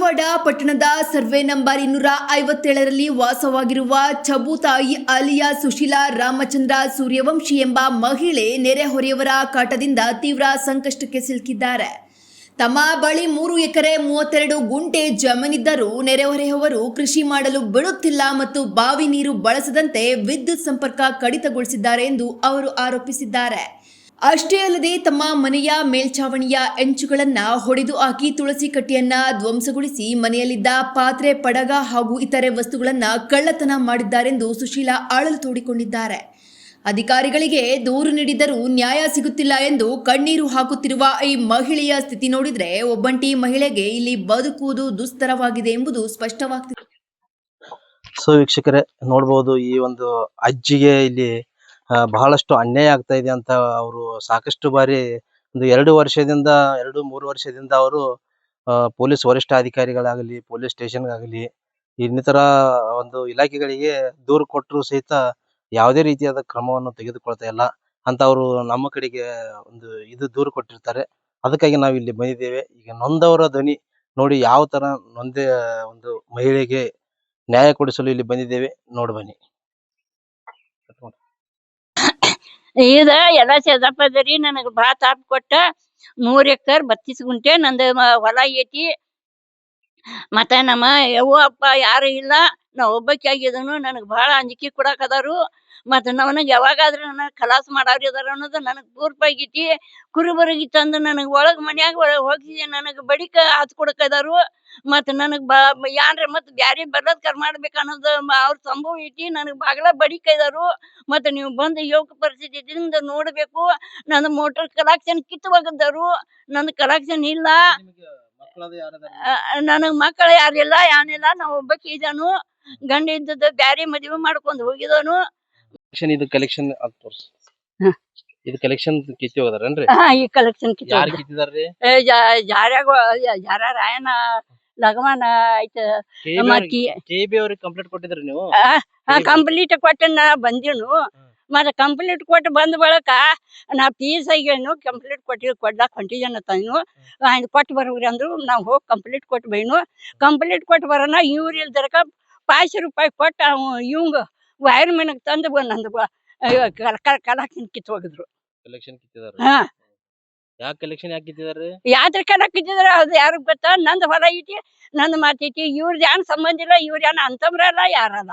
ಧಾರವಾಡ ಪಟ್ಟಣದ survey number 257ರಲ್ಲಿ ವಾಸವಾಗಿರುವ ಚಬುತಾಯಿ ಅಲಿಯಾ ಸುಶೀಲಾ ರಾಮಚಂದ್ರ ಸೂರ್ಯವಂಶಿ ಎಂಬ ಮಹಿಳೆ ನೆರೆಹೊರೆಯವರ ಕಾಟದಿಂದ ತೀವ್ರ ಸಂಕಷ್ಟಕ್ಕೆ ಸಿಲುಕಿದ್ದಾರೆ. ತಮ್ಮ ಬಳಿ 3 ಎಕರೆ 32 ಗುಂಟೆ ಜಮೀನಿದ್ದರೂ ನೆರೆಹೊರೆಯವರು ಕೃಷಿ ಮಾಡಲು ಬಿಡುತ್ತಿಲ್ಲ ಮತ್ತು ಬಾವಿ ನೀರು ಬಳಸದಂತೆ ವಿದ್ಯುತ್ ಸಂಪರ್ಕ ಕಡಿತಗೊಳಿಸಿದ್ದಾರೆ ಎಂದು ಅವರು ಆರೋಪಿಸಿದ್ದಾರೆ. ಅಷ್ಟೇ ಅಲ್ಲದೆ ತಮ್ಮ ಮನೆಯ ಮೇಲ್ಛಾವಣಿಯ ಎಂಚುಗಳನ್ನು ಹೊಡೆದು ಹಾಕಿ ತುಳಸಿ ಕಟ್ಟಿಯನ್ನ ಧ್ವಂಸಗೊಳಿಸಿ ಮನೆಯಲ್ಲಿದ್ದ ಪಾತ್ರೆ, ಪಡಗ ಹಾಗೂ ಇತರೆ ವಸ್ತುಗಳನ್ನು ಕಳ್ಳತನ ಮಾಡಿದ್ದಾರೆಂದು ಸುಶೀಲಾ ಅಳಲು ತೋಡಿಕೊಂಡಿದ್ದಾರೆ. ಅಧಿಕಾರಿಗಳಿಗೆ ದೂರು ನೀಡಿದರೂ ನ್ಯಾಯ ಸಿಗುತ್ತಿಲ್ಲ ಎಂದು ಕಣ್ಣೀರು ಹಾಕುತ್ತಿರುವ ಈ ಮಹಿಳೆಯ ಸ್ಥಿತಿ ನೋಡಿದರೆ ಒಬ್ಬಂಟಿ ಮಹಿಳೆಗೆ ಇಲ್ಲಿ ಬದುಕುವುದು ದುಸ್ತರವಾಗಿದೆ ಎಂಬುದು ಸ್ಪಷ್ಟವಾಗ್ತಿದೆ. ಸೊ ವೀಕ್ಷಕರೇ ನೋಡಬಹುದು, ಈ ಒಂದು ಅಜ್ಜಿಗೆ ಇಲ್ಲಿ ಬಹಳಷ್ಟು ಅನ್ಯಾಯ ಆಗ್ತಾ ಇದೆ ಅಂತ ಅವರು ಸಾಕಷ್ಟು ಬಾರಿ ಒಂದು 2-3 ವರ್ಷದಿಂದ ಅವರು ಪೊಲೀಸ್ ವರಿಷ್ಠಾಧಿಕಾರಿಗಳಾಗಲಿ, ಪೊಲೀಸ್ ಸ್ಟೇಷನ್ಗಾಗಲಿ, ಇನ್ನಿತರ ಒಂದು ಇಲಾಖೆಗಳಿಗೆ ದೂರು ಕೊಟ್ಟರು ಸಹಿತ ಯಾವುದೇ ರೀತಿಯಾದ ಕ್ರಮವನ್ನು ತೆಗೆದುಕೊಳ್ತಾ ಇಲ್ಲ ಅಂತ ಅವರು ನಮ್ಮ ಕಡೆಗೆ ಒಂದು ದೂರು ಕೊಟ್ಟಿರ್ತಾರೆ. ಅದಕ್ಕಾಗಿ ನಾವು ಇಲ್ಲಿ ಬಂದಿದ್ದೇವೆ. ಈಗ ನೊಂದವರ ಧ್ವನಿ ನೋಡಿ, ಯಾವ ತರ ನೊಂದ ಒಂದು ಮಹಿಳೆಗೆ ನ್ಯಾಯ ಕೊಡಿಸಲು ಇಲ್ಲಿ ಬಂದಿದ್ದೇವೆ. ನೋಡಿ ಬನ್ನಿ. ಇದ ಎಲ್ಲ ಸೇದಪ್ಪದರಿ ನನಗೆ ಭಾಳ ತಾಪ್ ಕೊಟ್ಟ 3 ಎಕರೆ 32 ಗುಂಟೆ ನಂದು ಹೊಲ ಐತಿ. ಮತ್ತ ನಮ್ಮ ಯವ್ವ ಅಪ್ಪ ಯಾರು ಇಲ್ಲ, ನಾ ಒಬ್ಬಾಕಿ ಆಗಿದನು. ನನಗೆ ಭಾಳ ಅಂಜಿಕೆ ಕೊಡಾಕದಾರು. ಮತ್ತು ನನಗೆ ಯಾವಾಗಾದ್ರೂ ನನಗೆ ಖಲಾಸ್ ಮಾಡಾವ್ರಿ ಅದಾರ ಅನ್ನೋದು ನನಗೆ ಪೂರ್ಪಾಗೈತಿ. ಕುರುಬರಿಗೆ ತಂದು ನನಗೆ ಒಳಗೆ ಮನ್ಯಾಗ ಹೋಗಿ ನನಗೆ ಬಡಿಕ ಹಚ್ಕೊಡಕದಾರು. ಮತ್ತು ನನಗೆ ಯಾನ್ರ ಮತ್ತು ಬ್ಯಾರೆ ಬರ್ಲತ್ಕರ್ ಮಾಡ್ಬೇಕು ಅನ್ನೋದು ಅವ್ರ ಸಂಭವ ಐತಿ. ನನಗೆ ಬಾಗಲ ಬಡಿಕೈದಾರು. ಮತ್ತು ನೀವು ಬಂದು ಯೋಗ ಪರಿಸ್ಥಿತಿಯಿಂದ ನೋಡಬೇಕು. ನನ್ನ ಮೋಟರ್ ಕಲೆಕ್ಷನ್ ಕಿತ್ತು ಹೋಗಿದ್ದಾರು. ನನ್ನ ಕಲೆಕ್ಷನ್ ಇಲ್ಲ. ನನಗೆ ಮಕ್ಕಳು ಯಾರಿಲ್ಲ, ಏನಿಲ್ಲ. ನಾವು ಒಬ್ಬಾಕಿ ಇದ್ದಾನು. ಗಂಡ ಇದ್ದದ್ದು ಬ್ಯಾರೆ ಮದುವೆ ಮಾಡ್ಕೊಂಡು ಹೋಗಿದನು. ಇದು ಕಲೆಕ್ಷನ್ ಇದು ಕಲೆಕ್ಷನ್ ಕಿತ್ತಿ ಹೋಗದಾರೇನ್ರಿ? ಈ ಕಲೆಕ್ಷನ್ ಯಾರು ಕಿತ್ತಿದಾರ್ರಿ? ಯಾರ ರಾಯಣ್ಣ ಲಗಮನ ಐತ. ಕೆಬಿ ಅವ್ರಿಗೆ ಕಂಪ್ಲೇಂಟ್ ಕೊಟ್ಟಿದ್ರಿ ನೀವು? ಕಂಪ್ಲೀಟ್ ಕೊಟ್ಟು ನಾ ಬಂದಿನು. ಮತ್ತೆ ಕಂಪ್ಲೀಟ್ ಕೊಟ್ಟು ಬಂದ ಬಳಕ ನಾ ಫೀಸ್ ಆಗ್ಯಾನು. ಕಂಪ್ಲೀಟ್ ಕೊಡ್ಲಾಕ್ ಹೊಂಟಿದ್ದೇನೆ ತಾನು. ಕೊಟ್ಟು ಬರೋಗ್ರಿ ಅಂದ್ರು. ನಾವು ಹೋಗಿ ಕಂಪ್ಲೀಟ್ ಕೊಟ್ಟು ಬೈನು. ಕಂಪ್ಲೀಟ್ ಕೊಟ್ಟು ಬರೋಣ ಇವ್ರು ಇಲ್ದರಕ 500 ರೂಪಾಯಿ ಕೊಟ್ಟು ಇವಂಗ ವೈರ್ ಮನೆಗೆ ತಂದು ನಂದು ಕಲೆಕ್ಷನ್ ಕಿತ್ತು ಹೋಗಿದ್ರು. ಕಲೆಕ್ಷನ್ ಯಾಕೆ ಕಿತ್ತಿದಾರೆ? ಯಾವ್ದ್ರ ಕಲಕ್ ಕಿತ್ತಿದ್ರ ಅದು ಯಾರಿಗ್ ಗೊತ್ತಾ? ನಂದು ಹೊಲ ಐತಿ, ನಂದು ಮಾತೈತಿ. ಇವ್ರದ್ದು ಏನ್ ಸಂಬಂಧ ಇಲ್ಲ. ಇವ್ರ ಏನ್ ಅಂತಮ್ರಲ್ಲ, ಯಾರಲ್ಲ.